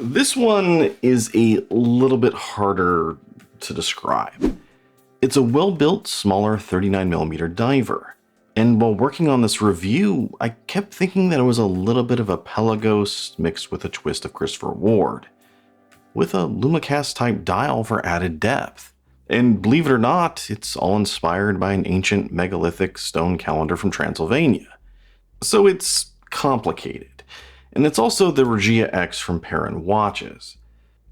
This one is a little bit harder to describe. It's a well-built, smaller 39mm diver. And while working on this review, I kept thinking that it was a little bit of a Pelagos mixed with a twist of Christopher Ward, with a Lumecast type dial for added depth. And believe it or not, it's all inspired by an ancient megalithic stone calendar from Transylvania. So it's complicated. And it's also the Regia X from Peren watches,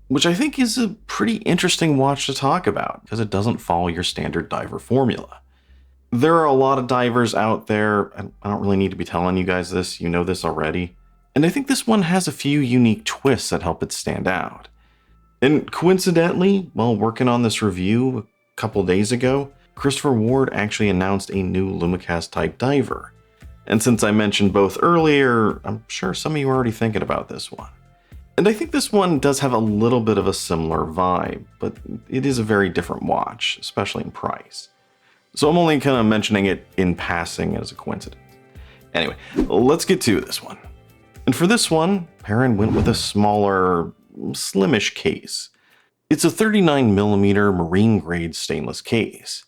which I think is a pretty interesting watch to talk about because it doesn't follow your standard diver formula. There are a lot of divers out there, and I don't really need to be telling you guys this, you know this already. And I think this one has a few unique twists that help it stand out. And coincidentally, while working on this review a couple days ago, Christopher Ward actually announced a new Lumecast type diver. And since I mentioned both earlier, I'm sure some of you are already thinking about this one. And I think this one does have a little bit of a similar vibe, but it is a very different watch, especially in price. So I'm only kind of mentioning it in passing as a coincidence. Anyway, let's get to this one. And for this one, Peren went with a smaller, slimish case. It's a 39mm marine grade stainless case,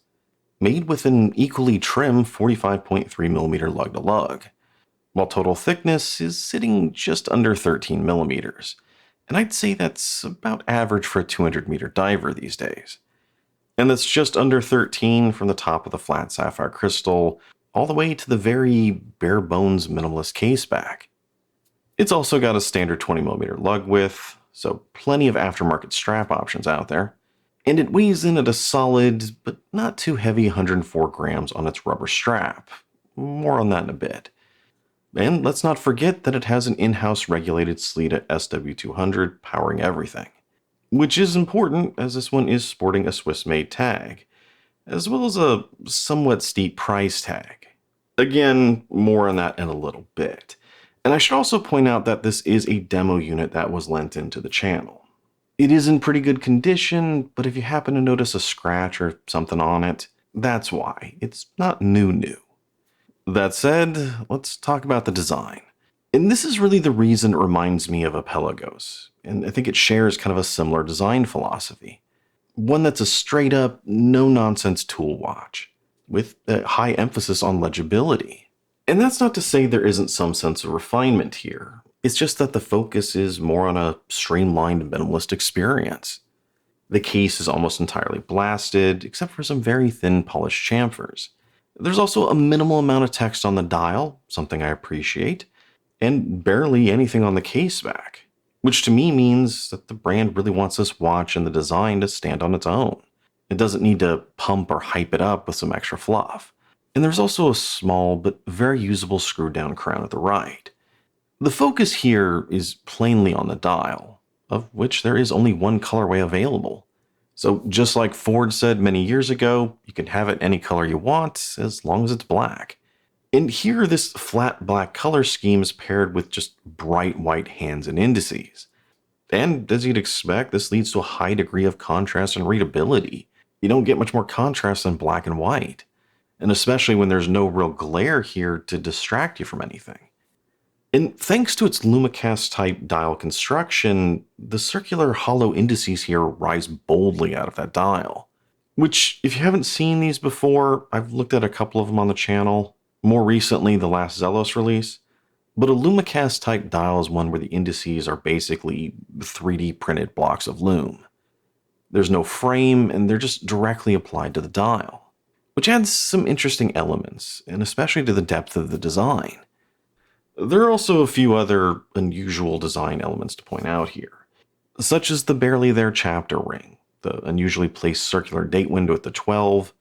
made with an equally trim 45.3mm lug-to-lug, while total thickness is sitting just under 13mm. And I'd say that's about average for a 200-meter diver these days. And that's just under 13 from the top of the flat sapphire crystal all the way to the very bare bones minimalist case back. It's also got a standard 20mm lug width, so plenty of aftermarket strap options out there. And it weighs in at a solid, but not too heavy 104 grams on its rubber strap. More on that in a bit. And let's not forget that it has an in-house regulated Sleeta SW200 powering everything. Which is important, as this one is sporting a Swiss-made tag, as well as a somewhat steep price tag. Again, more on that in a little bit. And I should also point out that this is a demo unit that was lent into the channel. It is in pretty good condition, but if you happen to notice a scratch or something on it, that's why. It's not new. That said, let's talk about the design. And this is really the reason it reminds me of a Pelagos, and I think it shares kind of a similar design philosophy. One that's a straight up, no-nonsense tool watch, with a high emphasis on legibility. And that's not to say there isn't some sense of refinement here. It's just that the focus is more on a streamlined minimalist experience. The case is almost entirely blasted, except for some very thin polished chamfers. There's also a minimal amount of text on the dial, something I appreciate, and barely anything on the case back, which to me means that the brand really wants this watch and the design to stand on its own. It doesn't need to pump or hype it up with some extra fluff. And there's also a small but very usable screwed down crown at the right. The focus here is plainly on the dial, of which there is only one colorway available. So just like Ford said many years ago, you can have it any color you want as long as it's black. And here this flat black color scheme is paired with just bright white hands and indices. And as you'd expect, this leads to a high degree of contrast and readability. You don't get much more contrast than black and white. And especially when there's no real glare here to distract you from anything. And thanks to its Lumecast type dial construction, the circular hollow indices here rise boldly out of that dial. Which, if you haven't seen these before, I've looked at a couple of them on the channel. More recently, the last Zelos release. But a Lumecast type dial is one where the indices are basically 3D printed blocks of Lume. There's no frame, and they're just directly applied to the dial. Which adds some interesting elements, and especially to the depth of the design. There are also a few other unusual design elements to point out here, such as the barely there chapter ring, the unusually placed circular date window at the 12,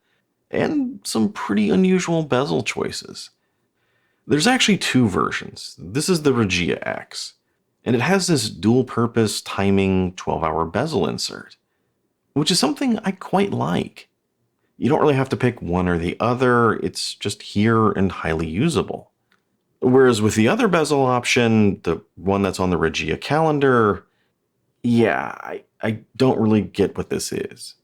and some pretty unusual bezel choices. There's actually two versions. This is the Regia X, and it has this dual-purpose timing 12-hour bezel insert, which is something I quite like. You don't really have to pick one or the other, it's just here and highly usable. Whereas with the other bezel option, the one that's on the Regia calendar, yeah, I don't really get what this is.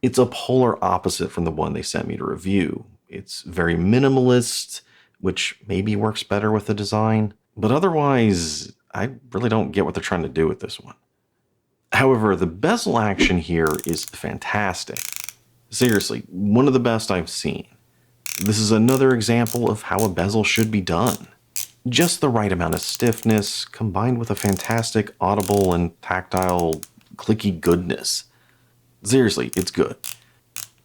It's a polar opposite from the one they sent me to review. It's very minimalist, which maybe works better with the design, but otherwise, I really don't get what they're trying to do with this one. However, the bezel action here is fantastic. Seriously, one of the best I've seen. This is another example of how a bezel should be done. Just the right amount of stiffness, combined with a fantastic audible and tactile clicky goodness. Seriously, it's good.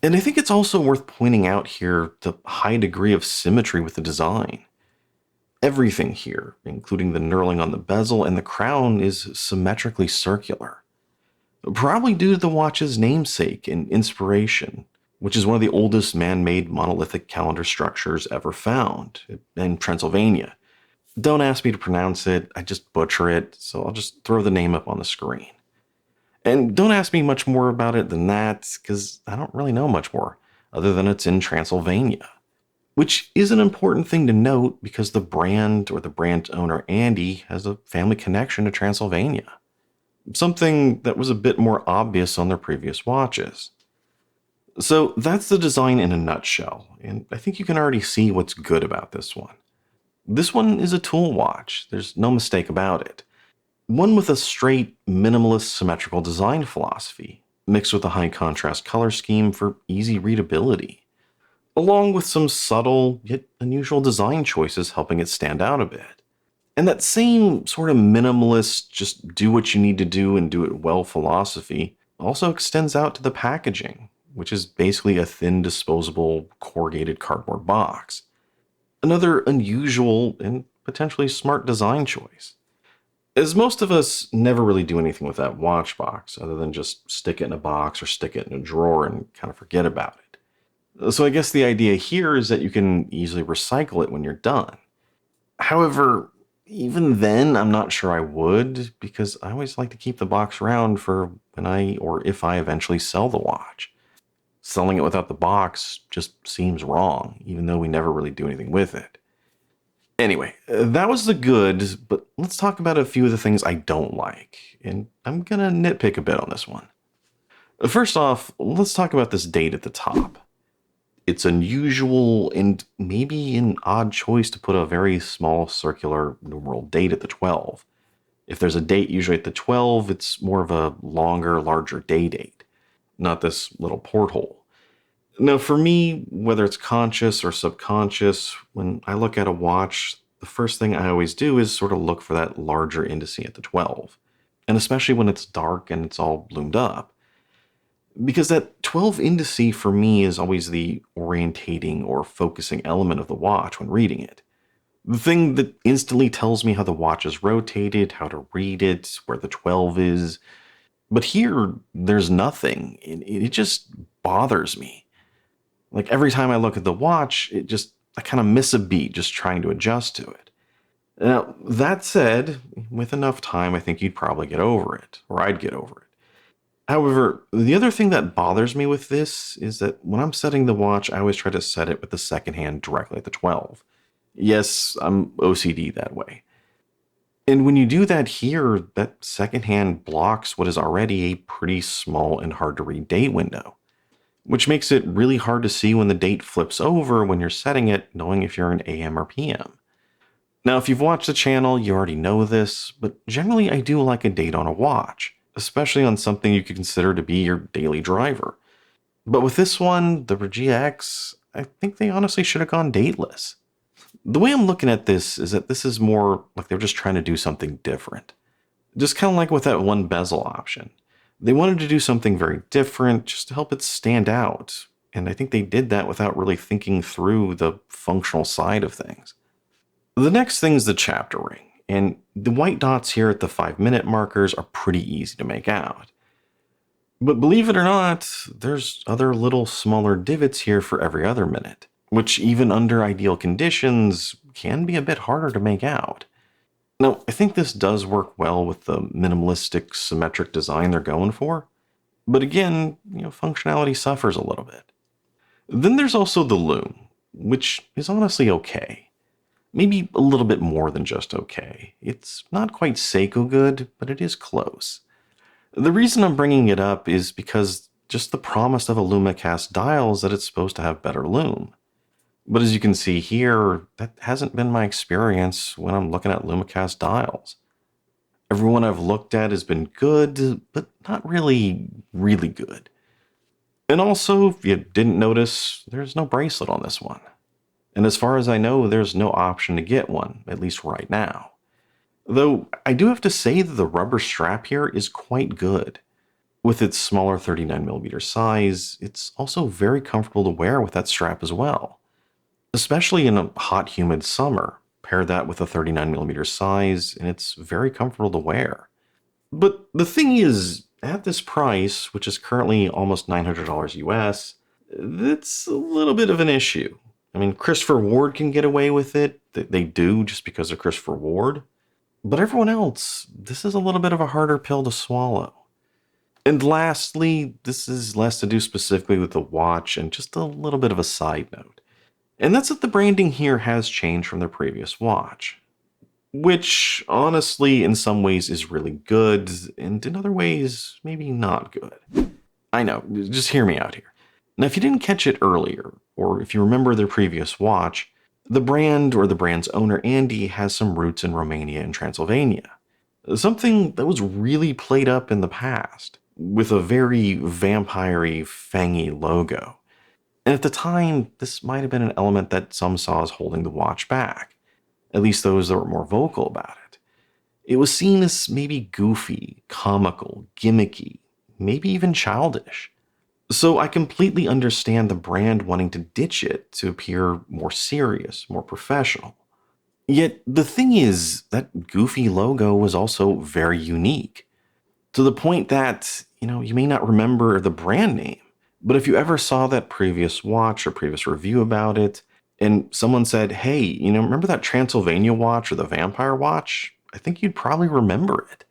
And I think it's also worth pointing out here the high degree of symmetry with the design. Everything here, including the knurling on the bezel and the crown, is symmetrically circular. Probably due to the watch's namesake and inspiration, which is one of the oldest man-made monolithic calendar structures ever found in Transylvania. Don't ask me to pronounce it, I just butcher it, so I'll just throw the name up on the screen. And don't ask me much more about it than that, because I don't really know much more, other than it's in Transylvania. Which is an important thing to note because the brand or the brand owner Andy has a family connection to Transylvania. Something that was a bit more obvious on their previous watches. So that's the design in a nutshell, and I think you can already see what's good about this one. This one is a tool watch, there's no mistake about it. One with a straight, minimalist, symmetrical design philosophy, mixed with a high contrast color scheme for easy readability, along with some subtle yet unusual design choices helping it stand out a bit. And that same sort of minimalist, just do what you need to do and do it well philosophy also extends out to the packaging, which is basically a thin, disposable, corrugated cardboard box. Another unusual and potentially smart design choice. As most of us never really do anything with that watch box other than just stick it in a box or stick it in a drawer and kind of forget about it. So I guess the idea here is that you can easily recycle it when you're done. However, even then, I'm not sure I would, because I always like to keep the box around for when I or if I eventually sell the watch. Selling it without the box just seems wrong, even though we never really do anything with it. Anyway, that was the good, but let's talk about a few of the things I don't like, and I'm gonna nitpick a bit on this one. First off, let's talk about this date at the top. It's unusual and maybe an odd choice to put a very small circular numeral date at the 12. If there's a date usually at the 12, it's more of a longer, larger day date, not this little porthole. Now, for me, whether it's conscious or subconscious, when I look at a watch, the first thing I always do is sort of look for that larger indice at the 12. And especially when it's dark and it's all loomed up. Because that 12 indice for me is always the orientating or focusing element of the watch when reading it. The thing that instantly tells me how the watch is rotated, how to read it, where the 12 is. But here, there's nothing. It just bothers me. Like every time I look at the watch, I kind of miss a beat just trying to adjust to it. Now, that said, with enough time, I think you'd probably get over it, or I'd get over it. However, the other thing that bothers me with this is that when I'm setting the watch, I always try to set it with the second hand directly at the 12. Yes, I'm OCD that way. And when you do that here, that second hand blocks what is already a pretty small and hard to read date window, which makes it really hard to see when the date flips over when you're setting it, knowing if you're in AM or PM. Now, if you've watched the channel, you already know this, but generally I do like a date on a watch, especially on something you could consider to be your daily driver. But with this one, the Regia X, I think they honestly should have gone dateless. The way I'm looking at this is that this is more like they're just trying to do something different. Just kind of like with that one bezel option. They wanted to do something very different just to help it stand out. And I think they did that without really thinking through the functional side of things. The next thing is the chapter ring. And the white dots here at the 5-minute markers are pretty easy to make out. But believe it or not, there's other little smaller divots here for every other minute, which even under ideal conditions can be a bit harder to make out. Now, I think this does work well with the minimalistic, symmetric design they're going for. But again, functionality suffers a little bit. Then there's also the Lume, which is honestly okay. Maybe a little bit more than just okay. It's not quite Seiko good, but it is close. The reason I'm bringing it up is because just the promise of a LumeCast dial is that it's supposed to have better lume. But as you can see here, that hasn't been my experience when I'm looking at LumeCast dials. Everyone I've looked at has been good, but not really, really good. And also, if you didn't notice, there's no bracelet on this one. And as far as I know, there's no option to get one, at least right now. Though I do have to say that the rubber strap here is quite good. With its smaller 39mm size, it's also very comfortable to wear with that strap as well. Especially in a hot, humid summer. Pair that with a 39mm size, and it's very comfortable to wear. But the thing is, at this price, which is currently almost $900 US, it's a little bit of an issue. I mean, Christopher Ward can get away with it. They do just because of Christopher Ward. But everyone else, this is a little bit of a harder pill to swallow. And lastly, this is less to do specifically with the watch and just a little bit of a side note. And that's that the branding here has changed from their previous watch. Which, honestly, in some ways is really good, and in other ways, maybe not good. I know, just hear me out here. Now, if you didn't catch it earlier, or if you remember their previous watch, the brand or the brand's owner, Andy, has some roots in Romania and Transylvania. Something that was really played up in the past, with a very vampire-y, fangy logo. And at the time, this might have been an element that some saw as holding the watch back, at least those that were more vocal about it. It was seen as maybe goofy, comical, gimmicky, maybe even childish. So I completely understand the brand wanting to ditch it to appear more serious, more professional. Yet the thing is, that goofy logo was also very unique, to the point that, you may not remember the brand name, but if you ever saw that previous watch or previous review about it, and someone said, hey, remember that Transylvania watch or the vampire watch? I think you'd probably remember it.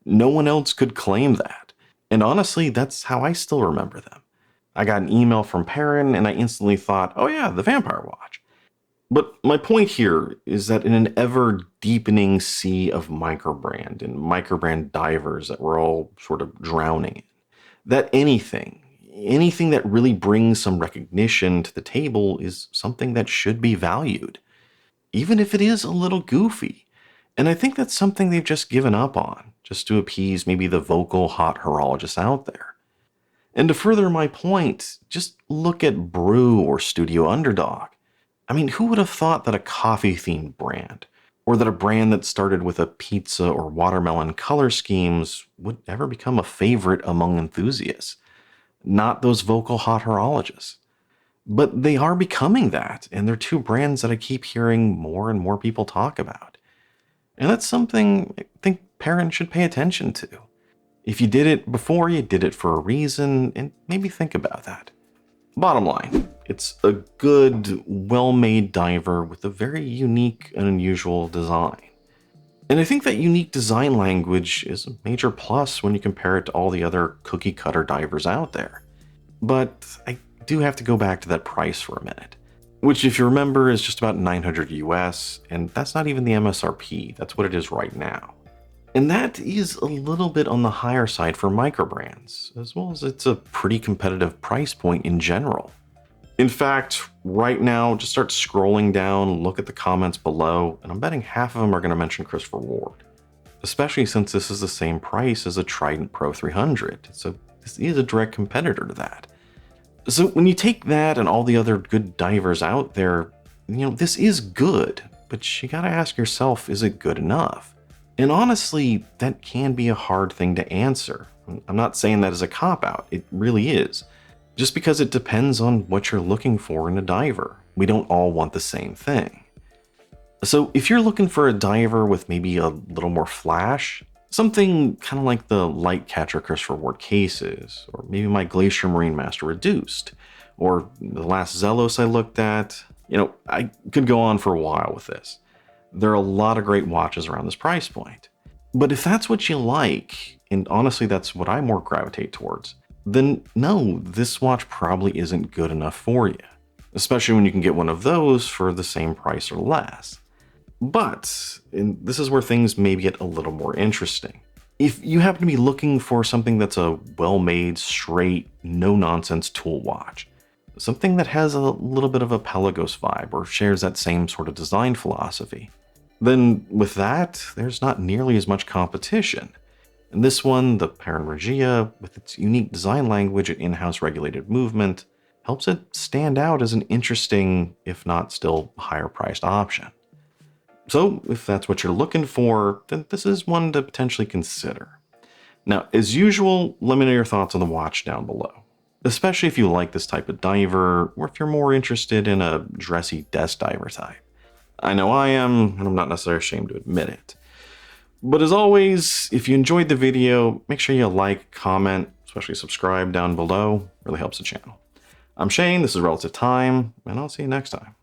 No one else could claim that. And honestly, that's how I still remember them. I got an email from Peren and I instantly thought, oh yeah, the vampire watch. But my point here is that in an ever deepening sea of microbrand and microbrand divers that we're all sort of drowning in, that anything that really brings some recognition to the table is something that should be valued, even if it is a little goofy. And I think that's something they've just given up on, just to appease maybe the vocal hot horologists out there. And to further my point, just look at Brew or Studio Underdog. I mean, who would have thought that a coffee-themed brand, or that a brand that started with a pizza or watermelon color schemes would ever become a favorite among enthusiasts? Not those vocal hot horologists. But they are becoming that, and they're two brands that I keep hearing more and more people talk about. And that's something I think parents should pay attention to. If you did it before, you did it for a reason, and maybe think about that. Bottom line, it's a good, well-made diver with a very unique and unusual design. And I think that unique design language is a major plus when you compare it to all the other cookie-cutter divers out there. But I do have to go back to that price for a minute, which if you remember is just about $900 US, and that's not even the MSRP, that's what it is right now. And that is a little bit on the higher side for microbrands, as well as it's a pretty competitive price point in general. In fact, right now, just start scrolling down, look at the comments below, and I'm betting half of them are going to mention Christopher Ward, especially since this is the same price as a Trident Pro 300, so this is a direct competitor to that. So when you take that and all the other good divers out there, this is good, but you gotta ask yourself, is it good enough? And honestly, that can be a hard thing to answer. I'm not saying that as a cop-out, it really is. Just because it depends on what you're looking for in a diver. We don't all want the same thing. So if you're looking for a diver with maybe a little more flash, something kind of like the light catcher Christopher Ward cases, or maybe my Glacier Marine Master Reduced, or the last Zelos I looked at, I could go on for a while with this. There are a lot of great watches around this price point. But if that's what you like, and honestly that's what I more gravitate towards, then no, this watch probably isn't good enough for you. Especially when you can get one of those for the same price or less. But, and this is where things maybe get a little more interesting. If you happen to be looking for something that's a well-made, straight, no-nonsense tool watch, something that has a little bit of a Pelagos vibe or shares that same sort of design philosophy, Then with that, there's not nearly as much competition. And this one, the Peren Regia, with its unique design language and in-house regulated movement, helps it stand out as an interesting, if not still higher priced option. So if that's what you're looking for, then this is one to potentially consider. Now, as usual, let me know your thoughts on the watch down below, especially if you like this type of diver, or if you're more interested in a dressy desk diver type. I know I am, and I'm not necessarily ashamed to admit it. But as always, if you enjoyed the video, make sure you like, comment, especially subscribe down below. It really helps the channel. I'm Shane, this is Relative Time, and I'll see you next time.